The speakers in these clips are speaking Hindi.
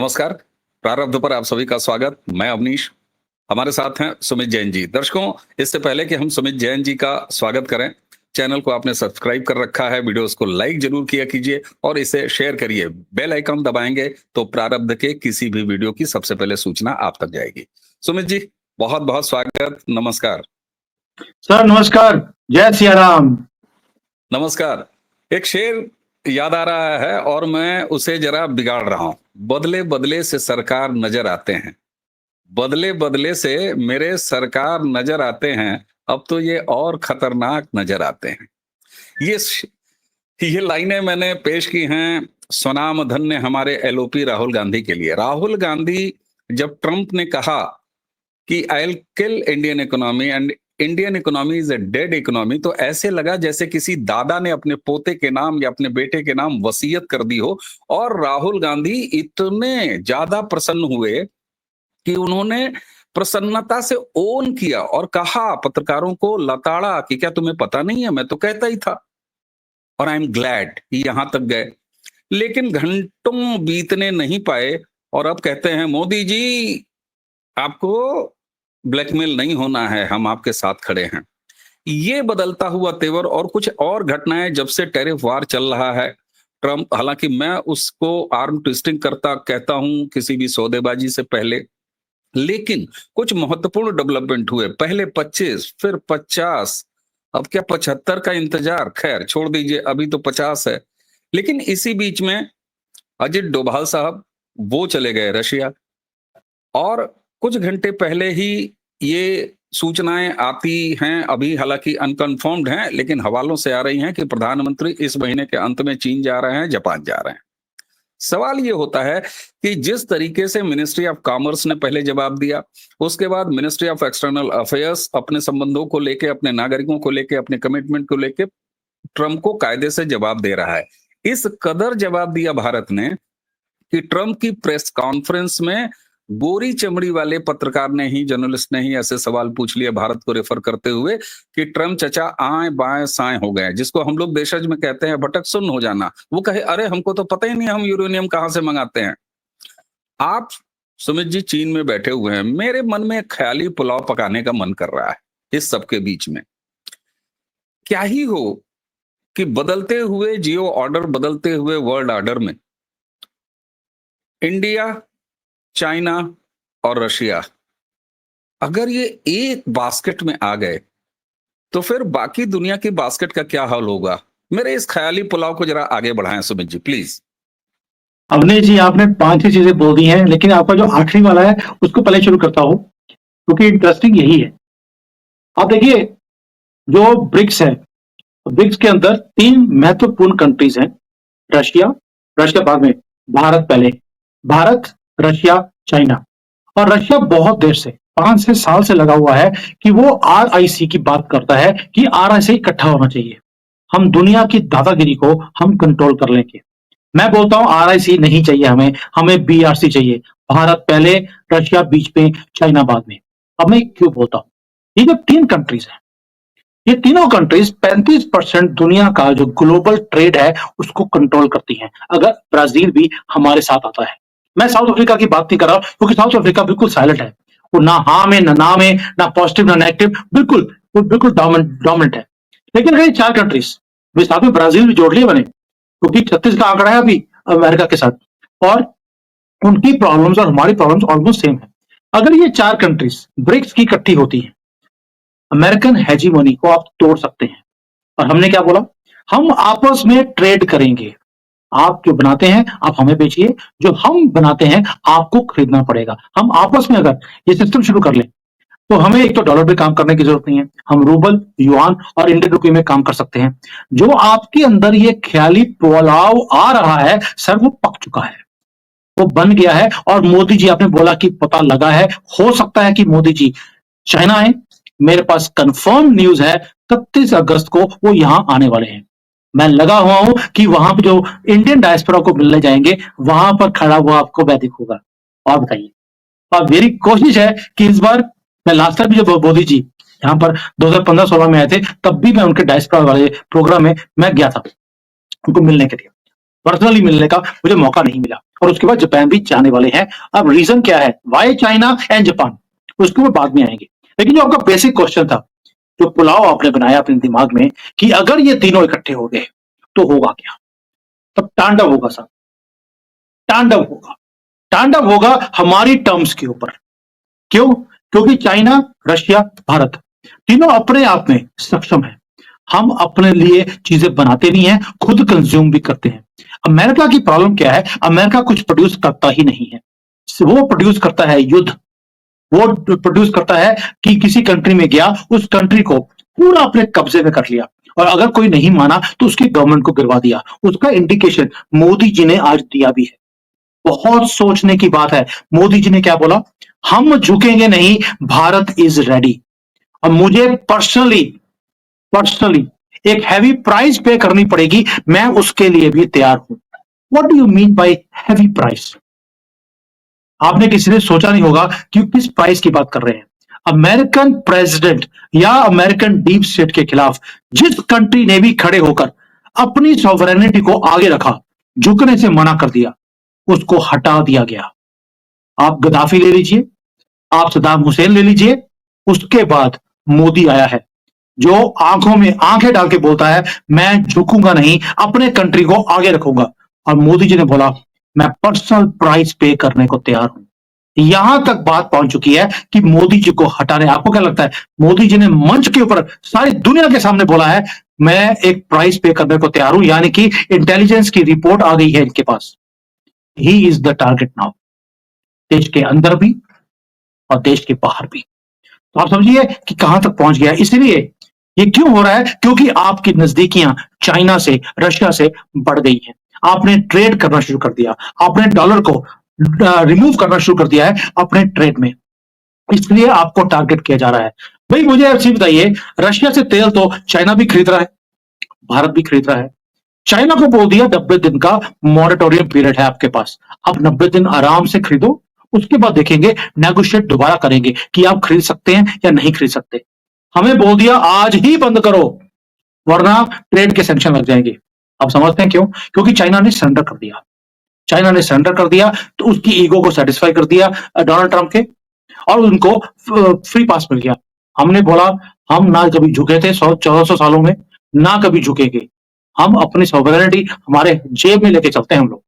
नमस्कार। प्रारब्ध पर आप सभी का स्वागत। मैं अवनीश। हमारे साथ हैं सुमित जैन जी। दर्शकों, इससे पहले कि हम सुमित जैन जी का स्वागत करें, चैनल को आपने सब्सक्राइब कर रखा है, वीडियोस को लाइक जरूर किया कीजिए और इसे शेयर करिए। बेल आइकन दबाएंगे तो प्रारब्ध के किसी भी वीडियो की सबसे पहले सूचना आप तक जाएगी। सुमित जी, बहुत बहुत स्वागत। नमस्कार। सर नमस्कार। जय सिया राम। नमस्कार। एक शेर याद आ रहा है और मैं उसे जरा बिगाड़ रहा हूं। बदले बदले से सरकार नजर आते हैं, बदले बदले से मेरे सरकार नजर आते हैं, अब तो ये और खतरनाक नजर आते हैं। ये ये लाइनें मैंने पेश की हैं स्वनाम धन्य हमारे एलओपी राहुल गांधी के लिए। राहुल गांधी, जब ट्रंप ने कहा कि I will kill Indian economy and Indian economy is a dead economy, तो ऐसे लगा जैसे किसी दादा ने अपने पोते के नाम या अपने बेटे के नाम वसीयत कर दी हो। और राहुल गांधी इतने ज्यादा प्रसन्न हुए कि उन्होंने प्रसन्नता से ओन किया और कहा, पत्रकारों को लताड़ा कि क्या तुम्हें पता नहीं है, मैं तो कहता ही था। और आई एम ग्लैड यहां तक गए। लेकिन घंटों बीतने नहीं पाए और अब कहते हैं, मोदी जी आपको ब्लैकमेल नहीं होना है, हम आपके साथ खड़े हैं। ये बदलता हुआ तेवर और कुछ और घटनाएं जब से टैरिफ वार चल रहा है। ट्रंप, हालांकि मैं उसको आर्म ट्विस्टिंग करता कहता हूं किसी भी सौदेबाजी से पहले, लेकिन कुछ महत्वपूर्ण डेवलपमेंट हुए। पहले 25, फिर 50, अब क्या 75 का इंतजार। खैर छोड़ दीजिए, अभी तो 50 है। लेकिन इसी बीच में अजित डोभाल साहब वो चले गए रशिया, और कुछ घंटे पहले ही ये सूचनाएं आती हैं, अभी हालांकि अनकन्फर्म्ड हैं, लेकिन हवालों से आ रही हैं कि प्रधानमंत्री इस महीने के अंत में चीन जा रहे हैं, जापान जा रहे हैं। सवाल ये होता है कि जिस तरीके से मिनिस्ट्री ऑफ कॉमर्स ने पहले जवाब दिया, उसके बाद मिनिस्ट्री ऑफ एक्सटर्नल अफेयर्स अपने संबंधों को लेके, अपने नागरिकों को लेके, अपने कमिटमेंट को लेके ट्रंप को कायदे से जवाब दे रहा है। इस कदर जवाब दिया भारत ने कि ट्रंप की प्रेस कॉन्फ्रेंस में गोरी चमड़ी वाले पत्रकार ने ही, जर्नलिस्ट ने ही ऐसे सवाल पूछ लिए भारत को रेफर करते हुए कि ट्रंप चचा आए बाएं साएं हो गए, जिसको हम लोग देशज में कहते हैं भटक सुन्न हो जाना। वो कहे, अरे हमको तो पता ही नहीं हम यूरेनियम कहां से मंगाते हैं। आप सुमित जी चीन में बैठे हुए हैं, मेरे मन में ख्याली पुलाव पकाने का मन कर रहा है। इस सबके बीच में क्या ही हो कि बदलते हुए जियो ऑर्डर, बदलते हुए वर्ल्ड ऑर्डर में इंडिया, चाइना और रशिया अगर ये एक बास्केट में आ गए तो फिर बाकी दुनिया की बास्केट का क्या हाल होगा। मेरे इस ख्याली पुलाव को जरा आगे बढ़ाएं सुमित जी प्लीज। अवनीश जी, आपने 5 ही चीजें बोल दी हैं, लेकिन आपका जो आखिरी वाला है उसको पहले शुरू करता हूं, क्योंकि इंटरेस्टिंग यही है। आप देखिए, जो ब्रिक्स है, ब्रिक्स के अंदर 3 महत्वपूर्ण कंट्रीज हैं। रशिया, रशिया बाद में, भारत पहले। Bharat, Russia, China. और रशिया बहुत देर से, 5 से साल से लगा हुआ है कि वो RIC की बात करता है कि RIC इकट्ठा होना चाहिए, हम दुनिया की दादागिरी को हम कंट्रोल कर लेंगे। मैं बोलता हूं RIC नहीं चाहिए, हमें BRC चाहिए। भारत पहले, रशिया बीच में, चाइना बाद में। अब मैं क्यों बोलता हूं, ये जो 3 कंट्रीज हैं, ये तीनों कंट्रीज 35% दुनिया का जो ग्लोबल ट्रेड है उसको कंट्रोल करती हैं। अगर ब्राजील भी हमारे साथ आता है, मैं साउथ अफ्रीका की बात नहीं कर रहा, क्योंकि साउथ अफ्रीका बिल्कुल साइलेंट है, वो ना हाँ में, ना में, ना पॉजिटिव ना नेगेटिव, वो बिल्कुल डोमिनेंट है। लेकिन अगर ये 4 कंट्रीज, साथ में ब्राजील भी जोड़ लिए बने, क्योंकि 36 का आंकड़ा है अभी अमेरिका के साथ, और उनकी प्रॉब्लम्स और हमारी प्रॉब्लम्स ऑलमोस्ट सेम है। अगर ये 4 कंट्रीज ब्रिक्स की इकट्ठी होती है, अमेरिकन हेजीमोनी को आप तोड़ सकते हैं। और हमने क्या बोला, हम आपस में ट्रेड करेंगे, आप जो बनाते हैं आप हमें बेचिए, जो हम बनाते हैं आपको खरीदना पड़ेगा। हम आपस में अगर ये सिस्टम शुरू कर लें तो हमें एक तो डॉलर पे काम करने की जरूरत नहीं है, हम रूबल, युआन और इंडियन रुपये में काम कर सकते हैं। जो आपके अंदर ये ख्याली पुलाव आ रहा है सर, वो पक चुका है, वो बन गया है। और मोदी जी, आपने बोला कि पता लगा है, हो सकता है कि मोदी जी चाइना है, मेरे पास कंफर्म न्यूज है 31 अगस्त को वो यहां आने वाले हैं। मैं लगा हुआ हूं कि वहां पर जो इंडियन डायस्पोरा को मिलने जाएंगे, वहां पर खड़ा हुआ आपको मैं दिखूंगा। और बताइए, और मेरी कोशिश है कि इस बार, मैं लास्ट टाइम भी जब मोदी जी यहाँ पर 2015-16 में आए थे, तब भी मैं उनके डायस्पोरा वाले प्रोग्राम में मैं गया था उनको मिलने के लिए। पर्सनली मिलने का मुझे मौका नहीं मिला, और उसके बाद जापान भी जाने वाले हैं। अब रीजन क्या है, वाई चाइना एंड जापान, उसके ऊपर बाद में आएंगे। लेकिन जो आपका बेसिक क्वेश्चन था, जो पुलाव आपने बनाया अपने दिमाग में कि अगर ये तीनों इकट्ठे हो गए तो होगा क्या, तब तांडव होगा साहब, तांडव होगा। तांडव होगा हमारी टर्म्स के ऊपर। क्यों? क्योंकि चाइना, रशिया, भारत तीनों अपने आप में सक्षम है। हम अपने लिए चीजें बनाते नहीं है, खुद कंज्यूम भी करते हैं। अमेरिका की प्रॉब्लम क्या है, अमेरिका कुछ प्रोड्यूस करता ही नहीं है। वो प्रोड्यूस करता है युद्ध, वो प्रोड्यूस करता है कि किसी कंट्री में गया, उस कंट्री को पूरा अपने कब्जे में कर लिया, और अगर कोई नहीं माना तो उसकी गवर्नमेंट को गिरवा दिया। उसका इंडिकेशन मोदी जी ने आज दिया भी है। बहुत सोचने की बात है। मोदी जी ने क्या बोला, हम झुकेंगे नहीं, भारत इज रेडी। और मुझे पर्सनली पर्सनली एक हैवी प्राइस पे करनी पड़ेगी, मैं उसके लिए भी तैयार हूं। What do you mean by heavy price? आपने किसी ने सोचा नहीं होगा कि किस प्राइस की बात कर रहे हैं। अमेरिकन प्रेसिडेंट या अमेरिकन डीप स्टेट के खिलाफ जिस कंट्री ने भी खड़े होकर अपनी सॉवरेनिटी को आगे रखा, झुकने से मना कर दिया, उसको हटा दिया गया। आप गद्दाफी ले लीजिए, आप सद्दाम हुसैन ले लीजिए, उसके बाद मोदी आया है जो आंखों में आंखें डाल के बोलता है मैं झुकूंगा नहीं, अपने कंट्री को आगे रखूंगा। और मोदी जी ने बोला मैं पर्सनल प्राइस पे करने को तैयार हूं। यहां तक बात पहुंच चुकी है कि मोदी जी को हटाने, आपको क्या लगता है, मोदी जी ने मंच के ऊपर सारी दुनिया के सामने बोला है मैं एक प्राइस पे करने को तैयार हूं, यानी कि इंटेलिजेंस की रिपोर्ट आ गई है इनके पास। He is the target now, देश के अंदर भी और देश के बाहर भी। तो आप समझिए कि कहां तक पहुंच गया। इसलिए ये क्यों हो रहा है, क्योंकि आपकी नजदीकियां चाइना से, रशिया से बढ़ गई हैं। आपने ट्रेड करना शुरू कर दिया, आपने डॉलर को रिमूव करना शुरू कर दिया है अपने ट्रेड में, इसलिए आपको टारगेट किया जा रहा है। भाई मुझे अच्छी बताइए, रशिया से तेल तो चाइना भी खरीद रहा है, भारत भी खरीद रहा है। चाइना को बोल दिया 90 दिन का मॉरेटोरियम पीरियड है आपके पास, आप 90 दिन आराम से खरीदो, उसके बाद देखेंगे, नेगोशिएट दोबारा करेंगे कि आप खरीद सकते हैं या नहीं खरीद सकते। हमें बोल दिया आज ही बंद करो वरना ट्रेड के सैंक्शन लग जाएंगे। आप समझते हैं क्यों? क्योंकि चाइना ने सरेंडर कर दिया। चाइना ने सरेंडर कर दिया तो उसकी ईगो को सेटिस्फाई कर दिया डोनाल्ड ट्रंप के, और उनको फ्री पास मिल गया। हमने बोला हम ना कभी झुके थे 1400 सालों में, ना कभी झुकेंगे। हम अपनी सॉवरेनिटी हमारे जेब में लेके चलते हैं, हम लोग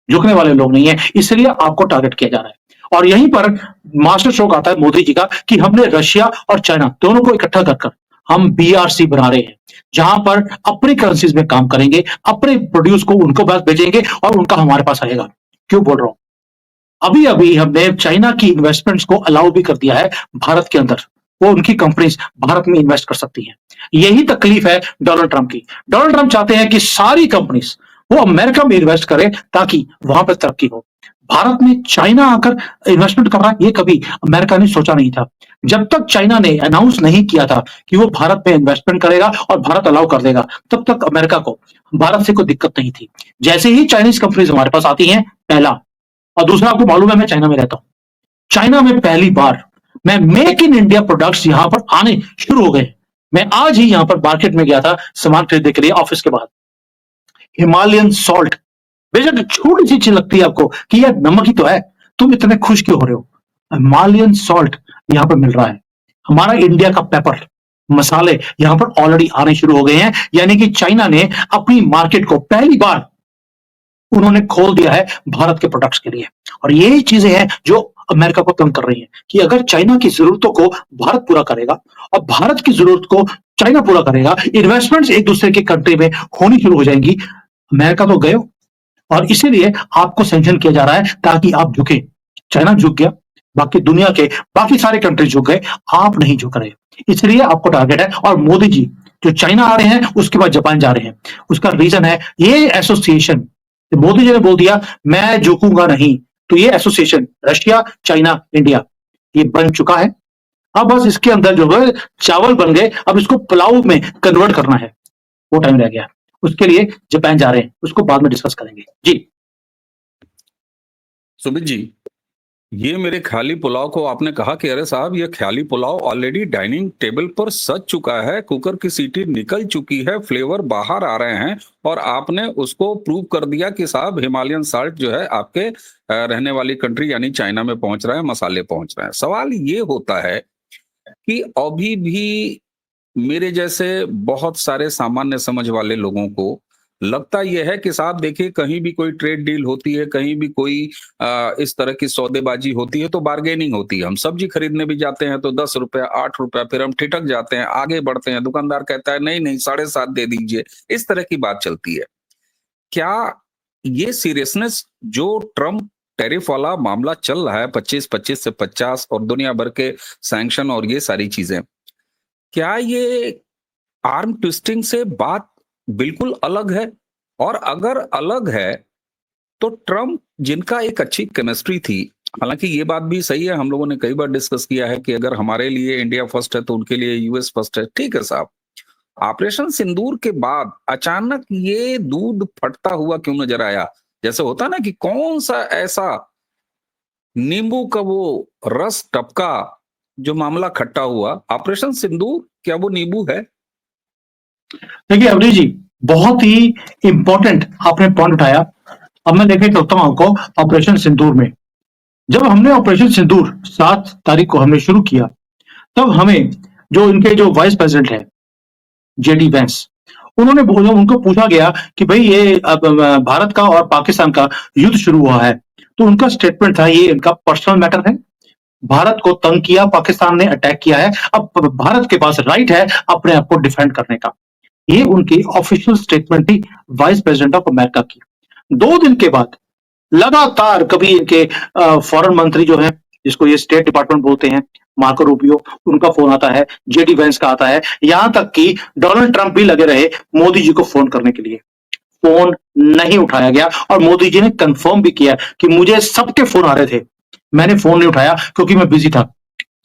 झुकने वाले लोग नहीं है, इसलिए आपको टारगेट किया जा रहा है। और यहीं पर मास्टर स्ट्रोक आता है मोदी जी का कि हमने रशिया और चाइना दोनों को इकट्ठा कर हम बीआरसी बना रहे हैं, जहां पर अपनी करेंसीज में काम करेंगे, अपने प्रोड्यूस को उनको पास भेजेंगे और उनका हमारे पास आएगा। क्यों बोल रहा हूं, अभी अभी हमने चाइना की इन्वेस्टमेंट्स को अलाउ भी कर दिया है भारत के अंदर, वो उनकी कंपनीज भारत में इन्वेस्ट कर सकती हैं। यही तकलीफ है डोनाल्ड ट्रंप की। डोनाल्ड ट्रंप चाहते हैं कि सारी कंपनीज वो अमेरिका में इन्वेस्ट करें ताकि वहां पर तरक्की हो। भारत में चाइना आकर इन्वेस्टमेंट कर रहा है, ये कभी अमेरिका ने सोचा नहीं था। जब तक चाइना ने अनाउंस नहीं किया था कि वो भारत में इन्वेस्टमेंट करेगा और भारत अलाउ कर देगा, तब तक अमेरिका को भारत से कोई दिक्कत नहीं थी। जैसे ही चाइनीज कंपनीज हमारे पास आती हैं, पहला, और दूसरा आपको मालूम है मैं चाइना में रहता हूं, चाइना में पहली बार मैं मेक इन इंडिया प्रोडक्ट्स यहां पर आने शुरू हो गए। मैं आज ही यहां पर मार्केट में गया था सामान खरीदने के लिए ऑफिस के बाद। हिमालयन सॉल्ट, बेशक छोटी सी चीज लगती है आपको कि यार नमक ही तो है, तुम इतने खुश क्यों हो रहे हो, हिमालयन सॉल्ट यहां पर मिल रहा है। हमारा इंडिया का पेपर, मसाले यहां पर ऑलरेडी आने शुरू हो गए हैं, यानी कि चाइना ने अपनी मार्केट को पहली बार उन्होंने खोल दिया है भारत के प्रोडक्ट्स के लिए। और यही चीजें हैं जो अमेरिका को तंग कर रही हैं कि अगर चाइना की जरूरतों को भारत पूरा करेगा और भारत की जरूरत को चाइना पूरा करेगा, इन्वेस्टमेंट्स एक दूसरे की कंट्री में होनी शुरू हो जाएंगी। अमेरिका तो गए, और इसीलिए आपको सैंक्शन किया जा रहा है ताकि आप झुके। चाइना झुक गया, बाकी दुनिया के बाकी सारे कंट्री झुक गए, आप नहीं झुक रहे, इसलिए आपको टारगेट है। और मोदी जी जो चाइना आ रहे हैं उसके बाद जापान जा रहे हैं, उसका रीजन है ये एसोसिएशन। मोदी जी ने बोल दिया मैं झुकूंगा नहीं, तो ये एसोसिएशन रशिया, चाइना, इंडिया ये बन चुका है। अब बस इसके अंदर जो है चावल बन गए, अब इसको पुलाव में कन्वर्ट करना है, वो टाइम रह गया। उसके लिए जापान जा रहे हैं, उसको बाद में डिस्कस करेंगे जी। सुमित जी, ये मेरे ख्याली पुलाव को आपने कहा कि अरे साहब ये ख्याली पुलाव ऑलरेडी डाइनिंग टेबल पर सज चुका है, कुकर की सीटी निकल चुकी है, फ्लेवर बाहर आ रहे हैं और आपने उसको प्रूव कर दिया कि साहब हिमालयन साल्ट जो है आपके रहने वाली कंट्री यानी चाइना में पहुंच रहा है, मसाले पहुंच रहे हैं। सवाल ये होता है कि अभी भी मेरे जैसे बहुत सारे सामान्य समझ वाले लोगों को लगता यह है कि साहब देखिए कहीं भी कोई ट्रेड डील होती है, कहीं भी कोई इस तरह की सौदेबाजी होती है तो बार्गेनिंग होती है। हम सब्जी खरीदने भी जाते हैं तो ₹10 ₹8 फिर हम ठिठक जाते हैं, आगे बढ़ते हैं, दुकानदार कहता है नहीं, नहीं 7.5 दे दीजिए। इस तरह की बात चलती है। क्या ये सीरियसनेस जो ट्रम्प टैरिफ वाला मामला चल रहा है 25-25 से 50 और दुनिया भर के सैंक्शन और ये सारी चीजें, क्या ये आर्म ट्विस्टिंग से बात बिल्कुल अलग है? और अगर अलग है, तो ट्रम्प जिनका एक अच्छी केमिस्ट्री थी, हालाँकि ये बात भी सही है, हम लोगों ने कई बार डिस्कस किया है कि अगर हमारे लिए इंडिया फर्स्ट है, तो उनके लिए यूएस फर्स्ट है। ठीक है साहब। ऑपरेशन सिंदूर के बाद अचानक ये दूध फटता हुआ क्यों नज़र आया? जैसे होता है ना कि कौन-सा ऐसा नींबू का वो रस टपका, जो मामला खट्टा हुआ? ऑपरेशन सिंदूर क्या वो नींबू है? देखिए अवनी जी, बहुत ही इंपॉर्टेंट आपने पॉइंट उठाया। अब मैं लेके चलता हूं आपको ऑपरेशन सिंदूर में। जब हमने ऑपरेशन सिंदूर 7 तारीख को हमने शुरू किया, तब हमें जो इनके जो वाइस प्रेसिडेंट है जेडी वैंस, उन्होंने बोला, उनको पूछा गया कि भाई ये अब भारत का और पाकिस्तान का युद्ध शुरू हुआ है, तो उनका स्टेटमेंट था ये इनका पर्सनल मैटर है। भारत को तंग किया, पाकिस्तान ने अटैक किया है, अब भारत के पास राइट है अपने आप को डिफेंड करने का। ये उनकी ऑफिशियल स्टेटमेंट थी वाइस प्रेसिडेंट ऑफ अमेरिका की। 2 दिन के बाद लगातार कभी इनके फॉरेन मंत्री जो है, जिसको ये स्टेट डिपार्टमेंट बोलते हैं, मार्को रूबियो, उनका फोन आता है, जेडी वेंस का आता है, यहां तक कि डोनाल्ड ट्रंप भी लगे रहे मोदी जी को फोन करने के लिए। फोन नहीं उठाया गया और मोदी जी ने कंफर्म भी किया कि मुझे सबके फोन आ रहे थे, मैंने फोन नहीं उठाया क्योंकि मैं बिजी था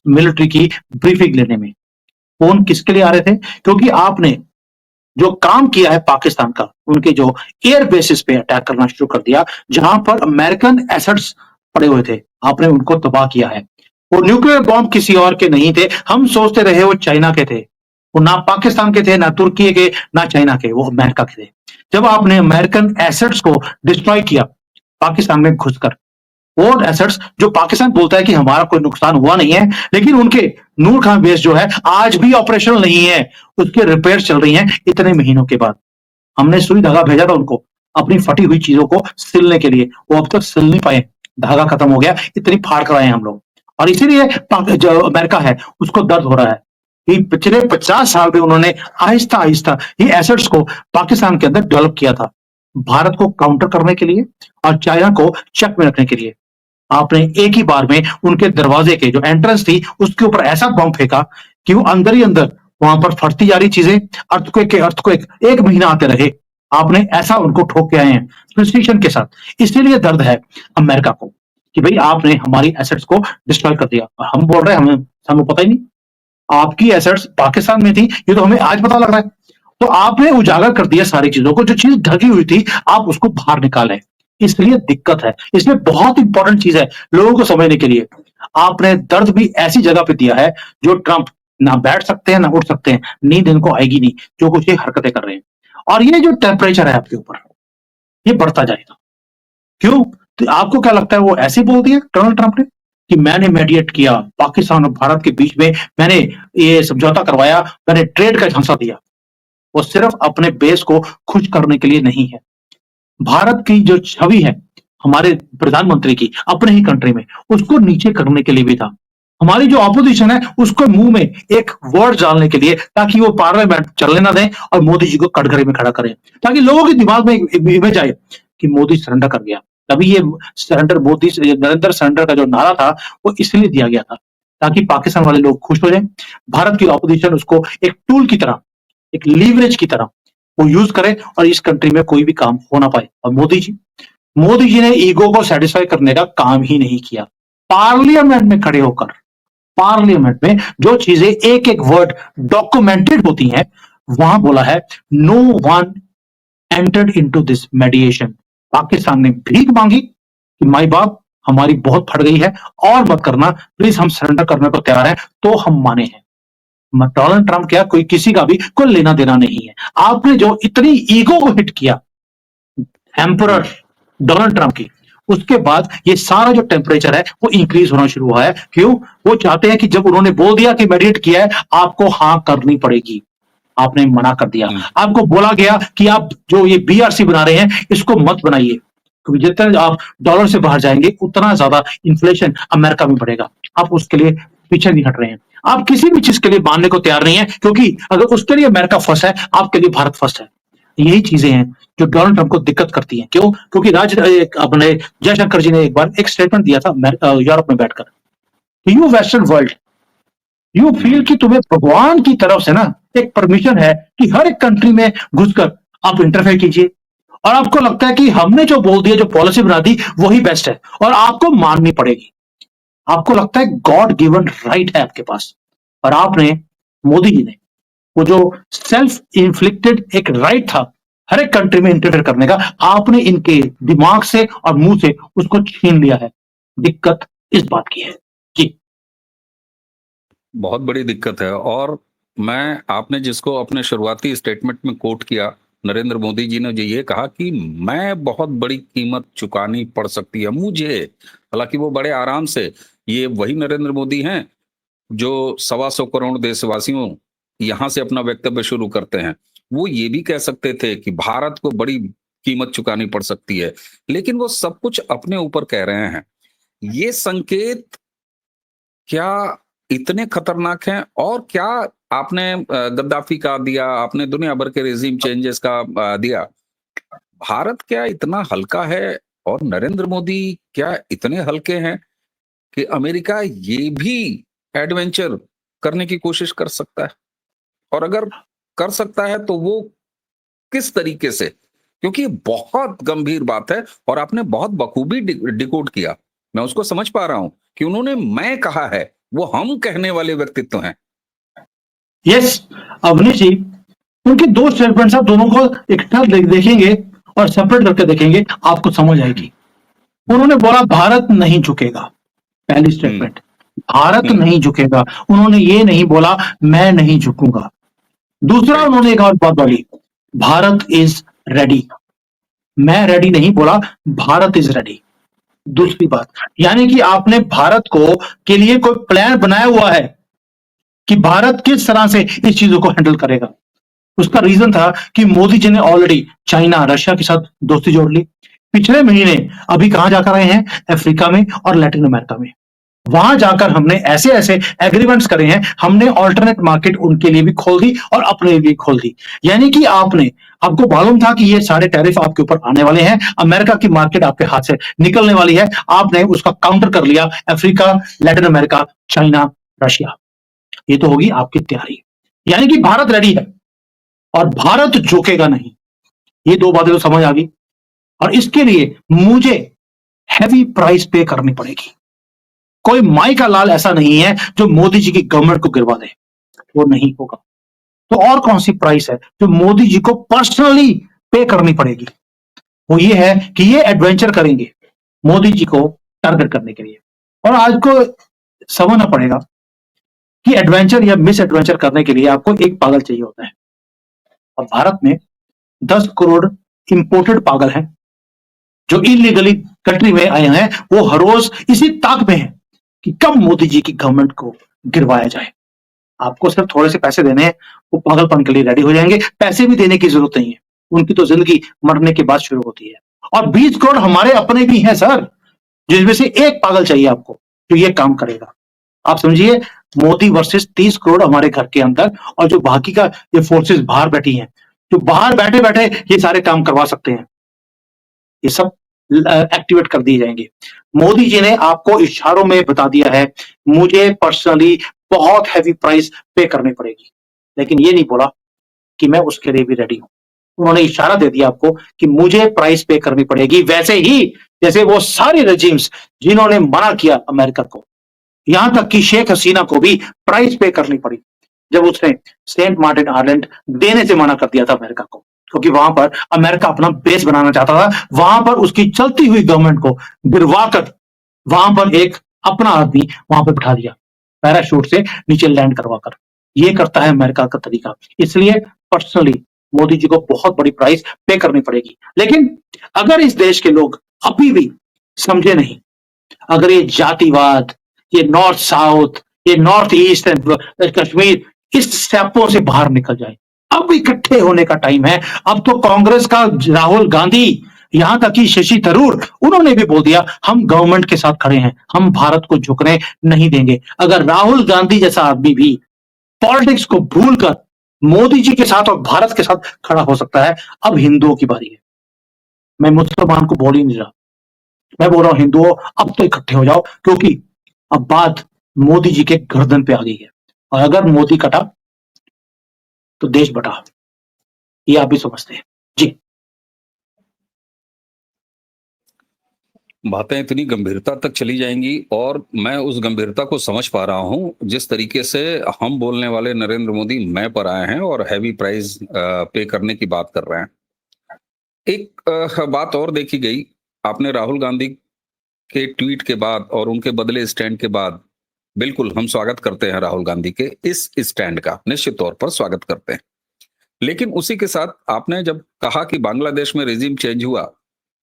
मिलिट्री की ब्रीफिंग लेने में। फोन किसके लिए आ रहे थे? क्योंकि आपने जो काम किया है पाकिस्तान का, उनके जो एयर बेसिस पे अटैक करना शुरू कर दिया, जहां पर अमेरिकन एसेट्स पड़े हुए थे, आपने उनको तबाह किया है। वो न्यूक्लियर बॉम्ब किसी और के नहीं थे, हम सोचते रहे वो चाइना के थे। वो ना पाकिस्तान के थे, ना तुर्की के, ना चाइना के, वो अमेरिका के थे। जब आपने अमेरिकन एसेट्स को डिस्ट्रॉय किया पाकिस्तान में घुसकर, वो एसेट्स जो पाकिस्तान बोलता है कि हमारा कोई नुकसान हुआ नहीं है, लेकिन उनके नूर खान बेस जो है आज भी ऑपरेशनल नहीं है, उसके रिपेयर चल रही हैं इतने महीनों के बाद। हमने सुई धागा भेजा था उनको अपनी फटी हुई चीजों को सिलने के लिए, वो अब तक सिल नहीं पाए, धागा खत्म हो गया, इतनी फाड़ कर आए हम लोग। और इसीलिए जो अमेरिका है उसको दर्द हो रहा है कि पिछले 50 साल में उन्होंने आहिस्ता आहिस्ता ये एसेट्स को पाकिस्तान के अंदर डेवलप किया था, भारत को काउंटर करने के लिए और चाइना को चेक में रखने के लिए। आपने एक ही बार में उनके दरवाजे के जो एंट्रेंस थी उसके ऊपर ऐसा बम फेंका कि वो अंदर ही अंदर वहां पर फटती जा रही चीजें, अर्थक्वेक के अर्थक्वेक 1 महीना आते रहे। आपने ऐसा उनको ठोक के आए हैं प्रिसिशन के साथ। इसलिए दर्द है अमेरिका को कि भाई आपने हमारी एसेट्स को डिस्ट्रॉय कर दिया और हम बोल रहे हैं हमें पता ही नहीं आपकी एसेट्स पाकिस्तान में थी, ये तो हमें आज पता लग रहा है। तो आपने उजागर कर दिया सारी चीजों को, जो चीज ढकी हुई थी आप उसको बाहर निकालें, इसलिए दिक्कत है। इसमें बहुत इंपॉर्टेंट चीज है लोगों को समझने के लिए, आपने दर्द भी ऐसी जगह पे दिया है जो ट्रंप ना बैठ सकते हैं ना उठ सकते हैं, नींद इनको आएगी नहीं जो कुछ ये हरकतें कर रहे हैं। और ये जो टेम्परेचर है आपके ऊपर ये बढ़ता जाएगा। क्यों? तो आपको क्या लगता है वो ऐसे बोल दिया डोनाल्ड ट्रंप ने कि मैंने मेडिएट किया पाकिस्तान और भारत के बीच में, मैंने ये समझौता करवाया, मैंने ट्रेड का झांसा दिया? वो सिर्फ अपने बेस को खुश करने के लिए नहीं है, भारत की जो छवि है हमारे प्रधानमंत्री की अपने ही कंट्री में, उसको नीचे करने के लिए भी था। हमारी जो ऑपोजिशन है उसको मुंह में एक वर्ड डालने के लिए, ताकि वो पार्लियामेंट चलने ना दें और मोदी जी को कटघरे में खड़ा करें, ताकि लोगों के दिमाग में एक इमेज आए कि मोदी सरेंडर कर गया। तभी ये सरेंडर, मोदी नरेंद्र सरेंडर का जो नारा था वो इसलिए दिया गया था ताकि पाकिस्तान वाले लोग खुश हो जाए, भारत की ऑपोजिशन उसको एक टूल की तरह, एक लीवरेज की तरह वो यूज करे और इस कंट्री में कोई भी काम हो ना पाए। और मोदी जी ने ईगो को सेटिस्फाई करने का काम ही नहीं किया। पार्लियामेंट में खड़े होकर, पार्लियामेंट में जो चीजें एक एक वर्ड डॉक्यूमेंटेड होती हैं, वहां बोला है no one entered into this mediation. Pakistan ने भीख मांगी कि माई बाप हमारी बहुत फट गई है और मत करना प्लीज, हम सरेंडर करने को तैयार हैं, तो हम माने हैं। डोनाल्ड ट्रंप क्या, कोई किसी का भी कोई लेना देना नहीं है। आपने जो इतनी ईगो को हिट किया एम्परर डोनाल्ड ट्रंप की, उसके बाद ये सारा जो टेम्परेचर है वो इंक्रीज होना शुरू हुआ है। क्यों? वो चाहते हैं कि जब उन्होंने बोल दिया कि मेडिटेट किया है, आपको हाँ करनी पड़ेगी। आपने मना कर दिया, आपको बोला गया कि आप जो ये बीआरसी बना रहे हैं इसको मत बनाइए, क्योंकि जितना आप डॉलर से बाहर जाएंगे उतना ज्यादा इन्फ्लेशन अमेरिका में बढ़ेगा। आप उसके लिए पीछे नहीं हट रहे हैं, आप किसी भी चीज के लिए मानने को तैयार नहीं है, क्योंकि अगर उसके लिए अमेरिका फर्स्ट है, आपके लिए भारत फर्स्ट है। यही चीजें हैं जो डोनाल्ड ट्रंप को दिक्कत करती हैं। क्यों? क्योंकि अपने जयशंकर जी ने एक बार एक स्टेटमेंट दिया था यूरोप में बैठकर, you western world, you feel कि तुम्हें भगवान की तरफ से ना एक परमिशन है कि हर एक कंट्री में घुसकर आप इंटरफेयर कीजिए, और आपको लगता है कि हमने जो बोल दिया, जो पॉलिसी बना दी, वही बेस्ट है और आपको माननी पड़ेगी। आपको लगता है गॉड गिवन राइट है आपके पास, और आपने, मोदी जी ने, वो जो सेल्फ इन्फ्लिक्टेड एक राइट था हर एक कंट्री में इंटरफेयर करने का, आपने इनके दिमाग से और मुंह से उसको छीन लिया है। दिक्कत इस बात की है जी। बहुत बड़ी दिक्कत है। और मैं, आपने जिसको अपने शुरुआती स्टेटमेंट में कोट किया, नरेंद्र मोदी जी ने जो ये कहा कि मैं बहुत बड़ी कीमत चुकानी पड़ सकती है मुझे, हालांकि वो बड़े आराम से, ये वही नरेंद्र मोदी हैं जो 125 करोड़ देशवासियों यहां से अपना वक्तव्य शुरू करते हैं। वो ये भी कह सकते थे कि भारत को बड़ी कीमत चुकानी पड़ सकती है, लेकिन वो सब कुछ अपने ऊपर कह रहे हैं। ये संकेत क्या इतने खतरनाक हैं? और क्या आपने गद्दाफी का दिया, आपने दुनिया भर के रेजिम चेंजेस का दिया, भारत क्या इतना हल्का है और नरेंद्र मोदी क्या इतने हल्के हैं कि अमेरिका ये भी एडवेंचर करने की कोशिश कर सकता है? और अगर कर सकता है तो वो किस तरीके से? क्योंकि बहुत गंभीर बात है और आपने बहुत बखूबी डिकोड किया। मैं उसको समझ पा रहा हूं कि उन्होंने मैं कहा है, वो हम कहने वाले व्यक्तित्व हैं। यस, अवनीश जी, उनके दो स्टेटमेंट्स आप दोनों को इकट्ठा देखेंगे और सेपरेट करके देखेंगे, आपको समझ आएगी। उन्होंने बोला भारत नहीं झुकेगा, पहली स्टेटमेंट, भारत नहीं झुकेगा। उन्होंने ये नहीं बोला मैं नहीं झुकूंगा। दूसरा उन्होंने एक और बात बोली, भारत इज रेडी। मैं रेडी नहीं बोला, भारत इज रेडी। दूसरी बात, यानी कि आपने भारत को के लिए कोई प्लान बनाया हुआ है कि भारत किस तरह से इस चीजों को हैंडल करेगा। उसका रीजन था कि मोदी जी ने ऑलरेडी चाइना, रशिया के साथ दोस्ती जोड़ ली। पिछले महीने अभी कहां जाकर आए हैं? अफ्रीका में और लैटिन अमेरिका में। वहां जाकर हमने ऐसे ऐसे एग्रीमेंट्स करे हैं, हमने ऑल्टरनेट मार्केट उनके लिए भी खोल दी और अपने लिए भी खोल दी। यानी कि आपको मालूम था कि ये सारे टैरिफ आपके ऊपर आने वाले हैं, अमेरिका की मार्केट आपके हाथ से निकलने वाली है, आपने उसका काउंटर कर लिया। Africa, Latin America, China, Russia, ये तो होगी आपकी तैयारी। यानी कि भारत रेडी है और भारत झुकेगा नहीं। ये दो बातें तो समझ आ गई। और इसके लिए मुझे हैवी प्राइस पे करनी पड़ेगी। कोई माई का लाल ऐसा नहीं है जो मोदी जी की गवर्नमेंट को गिरवा दे, वो नहीं होगा। तो और कौन सी प्राइस है जो मोदी जी को पर्सनली पे करनी पड़ेगी? वो ये है कि ये एडवेंचर करेंगे मोदी जी को टारगेट करने के लिए। और आज को समझना पड़ेगा कि एडवेंचर या मिस एडवेंचर करने के लिए आपको एक पागल चाहिए होता है, और भारत में 10 करोड़ इंपोर्टेड पागल हैं जो इलीगली कंट्री में आए हैं। वो हर रोज इसी ताक में है कि कब मोदी जी की गवर्नमेंट को गिरवाया जाए। आपको सिर्फ थोड़े से पैसे देने हैं, वो पागलपन के लिए रेडी हो जाएंगे। पैसे भी देने की जरूरत नहीं है, उनकी तो जिंदगी मरने के बाद शुरू होती है। और 20 करोड़ हमारे अपने भी हैं सर, जिसमें से एक पागल चाहिए आपको जो ये काम करेगा। आप समझिए, मोदी वर्सेस 30 करोड़ हमारे घर के अंदर, और जो बाकी का ये फोर्सेस बाहर बैठी हैं, जो बाहर बैठे बैठे ये सारे काम करवा सकते हैं, ये सब एक्टिवेट कर दिए जाएंगे। मोदी जी ने आपको इशारों में बता दिया है, मुझे पर्सनली बहुत हैवी प्राइस पे करनी पड़ेगी, लेकिन ये नहीं बोला कि मैं उसके लिए भी रेडी हूं। उन्होंने इशारा दे दिया आपको कि मुझे प्राइस पे करनी पड़ेगी, वैसे ही जैसे वो सारे रेजिम्स जिन्होंने मना किया अमेरिका को, यहां तक कि शेख हसीना को भी प्राइस पे करनी पड़ी जब उसने सेंट मार्टिन आइलैंड देने से मना कर दिया था अमेरिका को, क्योंकि वहां पर अमेरिका अपना बेस बनाना चाहता था। वहां पर उसकी चलती हुई गवर्नमेंट को गिरवाकर वहां पर एक अपना आदमी वहां पर बिठा दिया, पैराशूट से नीचे लैंड करवाकर। ये करता है अमेरिका का तरीका। इसलिए पर्सनली मोदी जी को बहुत बड़ी प्राइस पे करनी पड़ेगी। लेकिन अगर इस देश के लोग अभी भी समझे नहीं, अगर ये जातिवाद, ये नॉर्थ साउथ, ये नॉर्थ ईस्ट एंड कश्मीर, इस स्टेपों से बाहर निकल जाए, अब इकट्ठे होने का टाइम है। अब तो कांग्रेस का राहुल गांधी, यहां तक कि शशि थरूर, उन्होंने भी बोल दिया हम गवर्नमेंट के साथ खड़े हैं, हम भारत को झुकने नहीं देंगे। अगर राहुल गांधी जैसा आदमी भी पॉलिटिक्स को भूलकर मोदी जी के साथ और भारत के साथ खड़ा हो सकता है, अब हिंदुओं की बारी है। मैं मुसलमान को बोल ही नहीं रहा, मैं बोल रहा हूं हिंदुओं, अब तो इकट्ठे हो जाओ, क्योंकि अब बात मोदी जी के गर्दन पे आ गई है। और अगर मोदी कटा तो देश बटा, ये आप भी समझते हैं जी। बातें इतनी गंभीरता तक चली जाएंगी और मैं उस गंभीरता को समझ पा रहा हूं जिस तरीके से हम बोलने वाले नरेंद्र मोदी मैं पर आए हैं और हैवी प्राइस पे करने की बात कर रहे हैं। एक बात और देखी गई, आपने राहुल गांधी के ट्वीट के बाद और उनके बदले स्टैंड के बाद, बिल्कुल हम स्वागत करते हैं राहुल गांधी के इस स्टैंड का, निश्चित तौर पर स्वागत करते हैं। लेकिन उसी के साथ आपने जब कहा कि बांग्लादेश में रेजिम चेंज हुआ,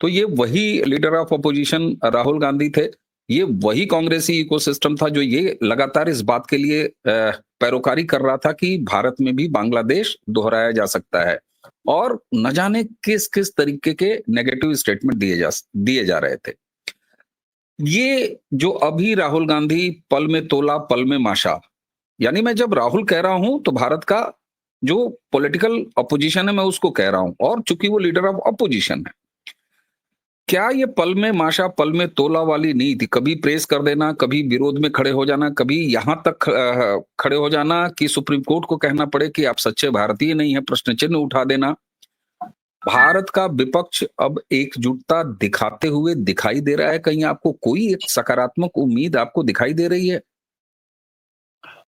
तो ये वही leader of opposition Rahul Gandhi थे, ये वही कांग्रेसी इकोसिस्टम था जो ये लगातार इस बात के लिए पैरोकारी कर रहा था कि भारत में भी बांग्लादेश दोहराया जा सकता है, और न जाने किस किस तरीके के नेगेटिव स्टेटमेंट दिए जा रहे थे। ये जो अभी राहुल गांधी पल में तोला पल में माशा, यानी मैं जब राहुल कह रहा हूं तो भारत का जो पॉलिटिकल अपोजिशन है मैं उसको कह रहा हूं, और चूंकि वो लीडर ऑफ अपोजिशन है, क्या ये पल में माशा पल में तोला वाली नीति, कभी प्रेस कर देना, कभी विरोध में खड़े हो जाना, कभी यहां तक खड़े हो जाना कि सुप्रीम कोर्ट को कहना पड़े कि आप सच्चे भारतीय नहीं है, प्रश्न चिन्ह उठा देना, भारत का विपक्ष अब एकजुटता दिखाते हुए दिखाई दे रहा है? कहीं आपको कोई एक सकारात्मक उम्मीद आपको दिखाई दे रही है?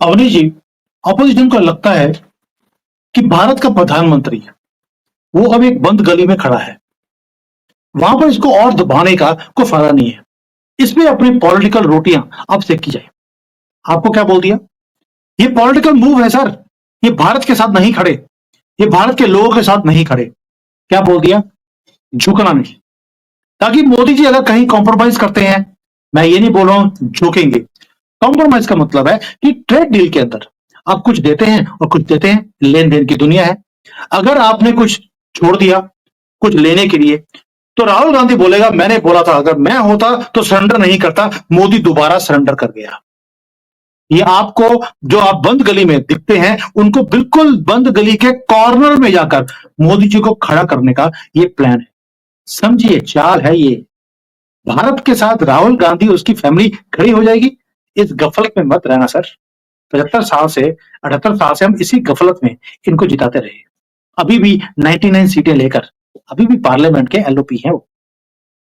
अवनी जी, अपोजिशन को लगता है कि भारत का प्रधानमंत्री वो अब एक बंद गली में खड़ा है, वहां पर इसको और दबाने का कोई फायदा नहीं है, इसमें अपनी पॉलिटिकल रोटियां अब सेकी जाए। आपको क्या बोल दिया? ये पॉलिटिकल मूव है सर, ये भारत के साथ नहीं खड़े, ये भारत के लोगों के साथ नहीं खड़े। क्या बोल दिया? झुकना नहीं, ताकि मोदी जी अगर कहीं कॉम्प्रोमाइज करते हैं, मैं ये नहीं बोल रहा हूं झुकेंगे, कॉम्प्रोमाइज का मतलब है कि ट्रेड डील के अंदर आप कुछ देते हैं और कुछ देते हैं, लेन देन की दुनिया है। अगर आपने कुछ छोड़ दिया कुछ लेने के लिए, तो राहुल गांधी बोलेगा मैंने बोला था, अगर मैं होता तो सरेंडर नहीं करता, मोदी दोबारा सरेंडर कर गया। ये आपको जो आप बंद गली में दिखते हैं, उनको बिल्कुल बंद गली के कॉर्नर में जाकर मोदी जी को खड़ा करने का ये प्लान है। समझिए, चाल है ये। भारत के साथ राहुल गांधी उसकी फैमिली खड़ी हो जाएगी। इस गफलत में मत रहना सर। 75 साल से 78 साल से हम इसी गफलत में इनको जिताते रहे, अभी भी 99 सीटें लेकर अभी भी पार्लियामेंट के एलओपी हैं वो।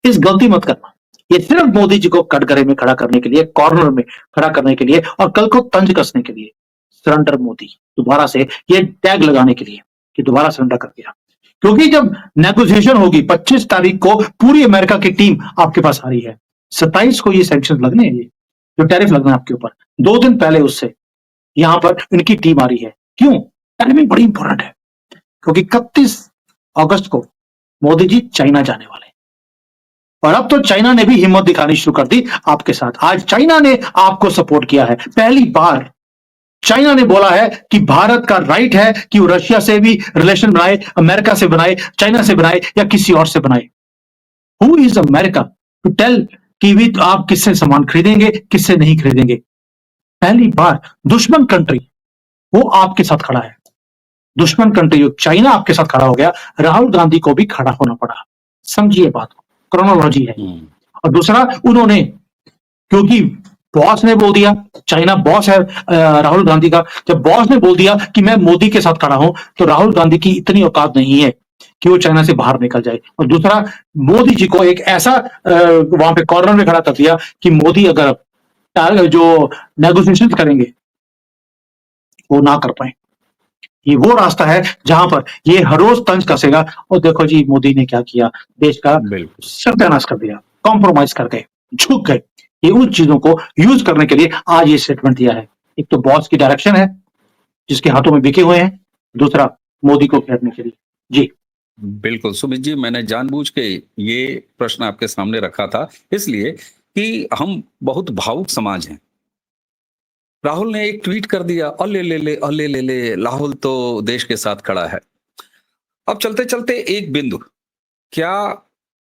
इस गलती मत करना। ये सिर्फ मोदी जी को कटघरे में खड़ा करने के लिए, कॉर्नर में खड़ा करने के लिए और कल को तंज कसने के लिए, सरेंडर मोदी दोबारा से ये टैग लगाने के लिए कि दोबारा सरेंडर कर दिया। क्योंकि जब नेगोशिएशन होगी 25 तारीख को, पूरी अमेरिका की टीम आपके पास आ रही है। 27 को ये सैंक्शन लगने हैं, ये जो टैरिफ लगना है आपके ऊपर, 2 दिन पहले उससे यहां पर इनकी टीम आ रही है। क्यों? टाइमिंग बड़ी इंपॉर्टेंट है, क्योंकि 31 अगस्त को मोदी जी चाइना जाने वाले हैं। और अब तो चाइना ने भी हिम्मत दिखानी शुरू कर दी आपके साथ। आज चाइना ने आपको सपोर्ट किया है। पहली बार चाइना ने बोला है कि भारत का राइट है कि वो रशिया से भी रिलेशन बनाए, अमेरिका से बनाए, चाइना से बनाए या किसी और से बनाए। Who is America to tell कि भी आप किससे सामान खरीदेंगे, किससे नहीं खरीदेंगे। पहली बार दुश्मन कंट्री वो आपके साथ खड़ा है। दुश्मन कंट्री जो चाइना आपके साथ खड़ा हो गया, राहुल गांधी को भी खड़ा होना पड़ा। समझिए बात को, क्रोनोलॉजी है। और दूसरा, उन्होंने, क्योंकि बॉस ने बोल दिया, चाइना बॉस है राहुल गांधी का, जब बॉस ने बोल दिया कि मैं मोदी के साथ खड़ा हूं, तो राहुल गांधी की इतनी औकात नहीं है कि वो चाइना से बाहर निकल जाए। और दूसरा, मोदी जी को एक ऐसा वहां पे कॉर्नर में खड़ा कर दिया कि मोदी अगर जो नेगोशिएशन करेंगे वो ना कर पाए। ये वो रास्ता है जहां पर ये हर रोज तंज कसेगा। और देखो जी मोदी ने क्या किया, देश का बिल्कुल। सत्यानाश कर दिया, कॉम्प्रोमाइज कर गए, झुक गए। ये उन चीजों को यूज करने के लिए आज ये स्टेटमेंट दिया है। एक तो बॉस की डायरेक्शन है जिसके हाथों में बिके हुए हैं, दूसरा मोदी को घेरने के लिए। जी। बिल्कुल सुमित जी, मैंने जानबूझ के ये प्रश्न आपके सामने रखा था इसलिए कि हम बहुत भावुक समाज हैं। राहुल ने एक ट्वीट कर दिया, अले ले ले अले ले ले, राहुल तो देश के साथ खड़ा है। अब चलते चलते एक बिंदु, क्या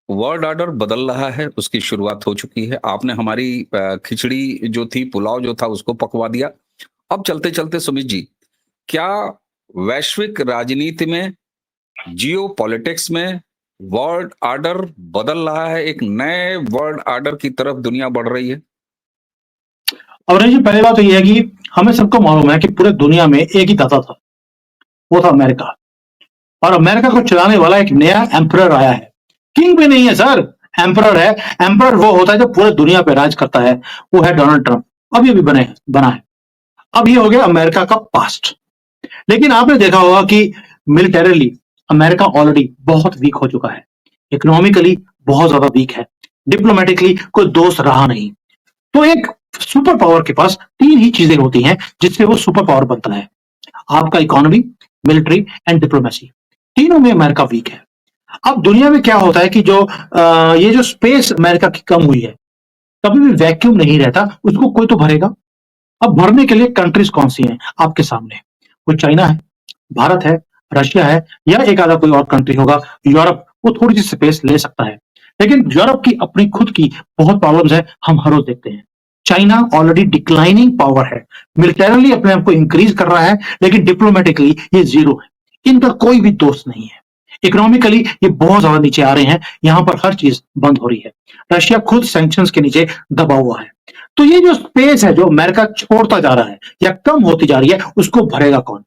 वर्ल्ड ऑर्डर बदल रहा है, उसकी शुरुआत हो चुकी है। आपने हमारी खिचड़ी जो थी, पुलाव जो था, उसको पकवा दिया। अब चलते चलते सुमित जी, क्या वैश्विक राजनीति में, जियो पॉलिटिक्स में वर्ल्ड ऑर्डर बदल रहा है, एक नए वर्ल्ड ऑर्डर की तरफ दुनिया बढ़ रही है? अवरेज जी, पहली बात तो यह है कि हमें सबको मालूम है कि पूरे दुनिया में एक ही दाता था, वो था अमेरिका। और अमेरिका को चलाने वाला एक नया एम्परर आया है। किंग भी नहीं है सर, एम्परर है। एम्परर वो होता है जो पूरे दुनिया पे राज करता है, वो है डोनाल्ड ट्रंप। अब ये भी बना है। अब ये हो गया अमेरिका का पास्ट। लेकिन आपने देखा होगा कि मिलिटरीली अमेरिका ऑलरेडी बहुत वीक हो चुका है, इकोनॉमिकली बहुत ज्यादा वीक है, डिप्लोमेटिकली कोई दोस्त रहा नहीं। तो एक सुपर पावर के पास तीन ही चीजें होती हैं जिससे वो सुपर पावर बनता है, आपका इकोनॉमी, मिलिट्री एंड डिप्लोमेसी। तीनों में अमेरिका वीक है। अब दुनिया में क्या होता है कि ये जो स्पेस अमेरिका की कम हुई है, कभी भी वैक्यूम नहीं रहता, उसको कोई तो भरेगा। अब भरने के लिए कंट्रीज कौन सी हैं आपके सामने? कोई चाइना है, भारत है, रशिया है, या एक आधा कोई और कंट्री होगा, यूरोप। वो थोड़ी सी स्पेस ले सकता है, लेकिन यूरोप की अपनी खुद की बहुत प्रॉब्लम्स है, हम हर रोज देखते हैं। चाइना ऑलरेडी डिक्लाइनिंग पावर है, मिलिटरली अपने आप को इंक्रीज कर रहा है, लेकिन डिप्लोमेटिकली ये जीरो है। इनका कोई भी दोस्त नहीं है। इकोनॉमिकली ये बहुत ज्यादा नीचे आ रहे हैं, यहां पर हर चीज बंद हो रही है। रशिया खुद सैंक्शंस के नीचे दबा हुआ है। तो ये जो स्पेस है जो अमेरिका छोड़ता जा रहा है या कम होती जा रही है, उसको भरेगा कौन?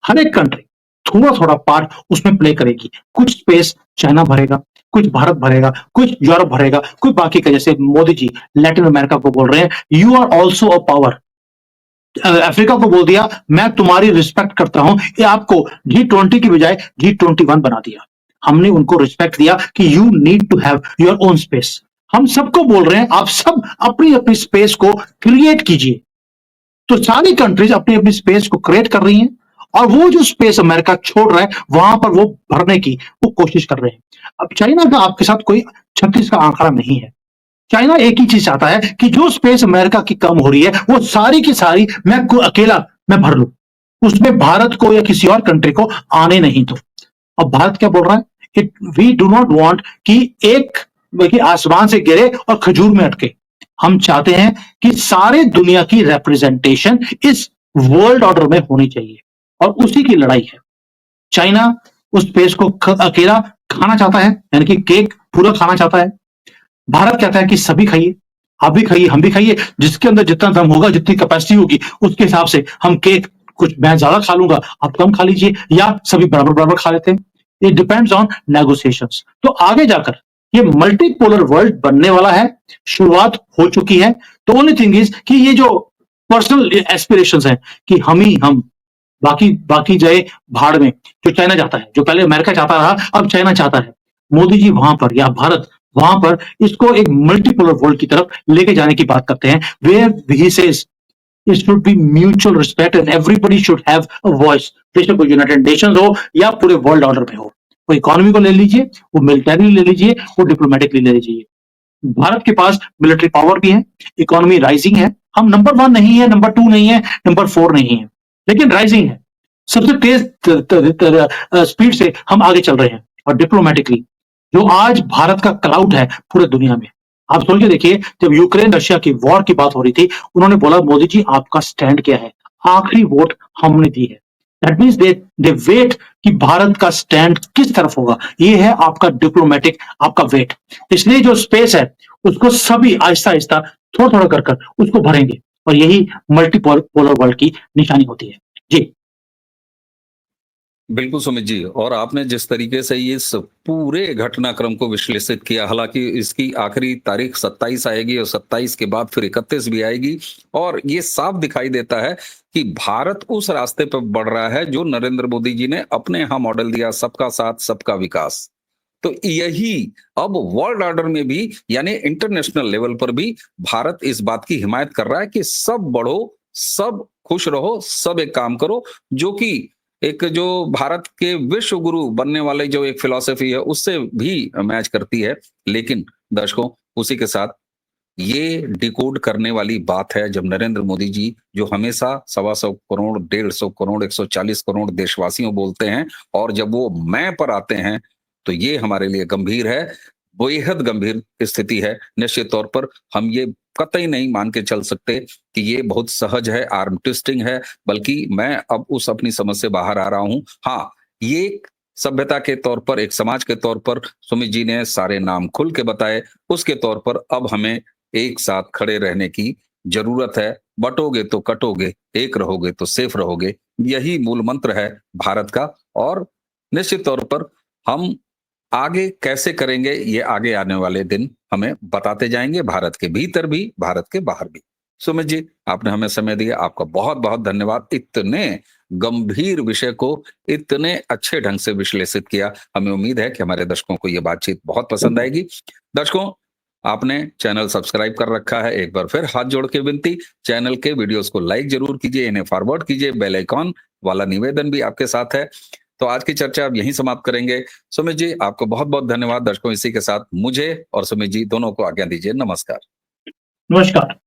हर एक कंट्री थोड़ा थोड़ा पार्ट उसमें प्ले करेगी। कुछ स्पेस चाइना भरेगा, कुछ भारत भरेगा, कुछ यूरोप भरेगा, कुछ बाकी का, जैसे मोदी जी लैटिन अमेरिका को बोल रहे हैं, you are also a power. Africa को बोल दिया, मैं तुम्हारी रिस्पेक्ट करता हूं। ये आपको G20 की बजाय G21 बना दिया। हमने उनको रिस्पेक्ट दिया कि you need to have your own space. हम सबको बोल रहे हैं, आप सब अपनी अपनी स्पेस को क्रिएट कीजिए। तो सारी कंट्रीज अपनी अपनी स्पेस को क्रिएट कर रही हैं, और वो जो स्पेस अमेरिका छोड़ रहा है, वहां पर वो भरने की वो कोशिश कर रहे हैं। अब चाइना का आपके साथ कोई 36 का आंकड़ा नहीं है। चाइना एक ही चीज चाहता है कि जो स्पेस अमेरिका की कम हो रही है, वो सारी की सारी अकेला मैं भर लूं, उसमें भारत को या किसी और कंट्री को आने नहीं दो। अब भारत क्या बोल रहा है? वी डू नॉट वांट कि एक कि आसमान से गिरे और खजूर में अटके। हम चाहते हैं कि सारे दुनिया की रिप्रेजेंटेशन इस वर्ल्ड ऑर्डर में होनी चाहिए, और उसी की लड़ाई है। चाइना उस स्पेस को अकेला खाना चाहता है, यानी कि केक पूरा खाना चाहता है। भारत कहता है कि सभी खाइए, आप भी खाइए, हम भी खाइए, जिसके अंदर जितना दम होगा, जितनी कैपेसिटी होगी, उसके हिसाब से हम केक, कुछ मैं ज्यादा खा लूंगा, आप कम खा लीजिए, या सभी बराबर बराबर खा लेते हैं। It depends on negotiations. तो आगे जाकर ये मल्टीपोलर वर्ल्ड बनने वाला है, शुरुआत हो चुकी है। तो ओनली थिंग इज कि ये जो पर्सनल एस्पिरेशंस हैं कि हम बाकी बाकी जाए भाड़ में, जो चाइना चाहता है, जो पहले अमेरिका चाहता रहा, अब चाइना चाहता है, मोदी जी वहां पर या भारत वहां पर इसको एक मल्टीपोलर वर्ल्ड की तरफ लेके जाने की बात करते हैं, where he says it should be mutual respect and everybody should have a voice. बेशक वो यूनाइटेड नेशंस हो या पूरे वर्ल्ड ऑर्डर में हो, वो इकोनॉमी को ले लीजिए, वो मिलिटरी ले लीजिए, वो डिप्लोमेटिकली ले लीजिए। भारत के पास मिलिट्री पावर भी है, इकोनॉमी राइजिंग है। हम नंबर 1 नहीं है, नंबर 2 नहीं है, नंबर 4 नहीं है, लेकिन राइजिंग है। सबसे तेज स्पीड से हम आगे चल रहे हैं। और डिप्लोमेटिकली जो आज भारत का क्लाउड है पूरे दुनिया में, आप सोच के देखिए, जब यूक्रेन रशिया की वॉर की बात हो रही थी, उन्होंने बोला, मोदी जी आपका स्टैंड क्या है? आखिरी वोट हमने दी है। दैट मीन्स दे वेट कि भारत का स्टैंड किस तरफ होगा। ये है आपका डिप्लोमेटिक, आपका वेट। इसलिए जो स्पेस है उसको सभी आहिस्ता आहिस्ता थोड़ा थोड़ा कर कर उसको भरेंगे, और यही मल्टीपोलर वर्ल्ड की निशानी होती है। जी। बिल्कुल सुमित जी, और आपने जिस तरीके से इस पूरे घटनाक्रम को विश्लेषित किया, हालांकि इसकी आखिरी तारीख 27 आएगी और 27 के बाद फिर 31 भी आएगी, और ये साफ दिखाई देता है कि भारत उस रास्ते पर बढ़ रहा है जो नरेंद्र मोदी जी ने अपने यहाँ मॉडल दिया, सबका साथ सबका विकास। तो यही अब वर्ल्ड ऑर्डर में भी यानी इंटरनेशनल लेवल पर भी भारत इस बात की हिमायत कर रहा है कि सब बढ़ो, सब खुश रहो, सब एक काम करो, जो कि एक जो भारत के विश्व गुरु बनने वाले जो एक फिलॉसफी है उससे भी मैच करती है। लेकिन दर्शकों, उसी के साथ ये डिकोड करने वाली बात है जब नरेंद्र मोदी जी जो हमेशा 125 करोड़, 150 करोड़, 140 करोड़ देशवासियों बोलते हैं, और जब वो मैं पर आते हैं तो ये हमारे लिए गंभीर है, बेहद गंभीर स्थिति है। निश्चित तौर पर हम ये कतई नहीं मान के चल सकते कि ये बहुत सहज है, आर्म ट्विस्टिंग है, बल्कि मैं अब उस अपनी समझ से बाहर आ रहा हूं। हाँ, ये एक सभ्यता के तौर पर, एक समाज के तौर पर सुमित जी ने सारे नाम खुल के बताए, उसके तौर पर अब हमें एक साथ खड़े रहने की जरूरत है। बटोगे तो कटोगे, एक रहोगे तो सेफ रहोगे, यही मूल मंत्र है भारत का। और निश्चित तौर पर हम आगे कैसे करेंगे ये आगे आने वाले दिन हमें बताते जाएंगे, भारत के भीतर भी, भारत के बाहर भी। सुमित जी, आपने हमें समय दिया, आपका बहुत बहुत धन्यवाद। इतने गंभीर विषय को इतने अच्छे ढंग से विश्लेषित किया। हमें उम्मीद है कि हमारे दर्शकों को ये बातचीत बहुत पसंद आएगी। दर्शकों, आपने चैनल सब्सक्राइब कर रखा है, एक बार फिर हाथ जोड़ के विनती, चैनल के वीडियोस को लाइक जरूर कीजिए, इन्हें फॉरवर्ड कीजिए, बेल आइकॉन वाला निवेदन भी आपके साथ है। तो आज की चर्चा अब यहीं समाप्त करेंगे। सुमित जी, आपको बहुत बहुत धन्यवाद। दर्शकों, इसी के साथ मुझे और सुमित जी दोनों को आज्ञा दीजिए। नमस्कार। नमस्कार।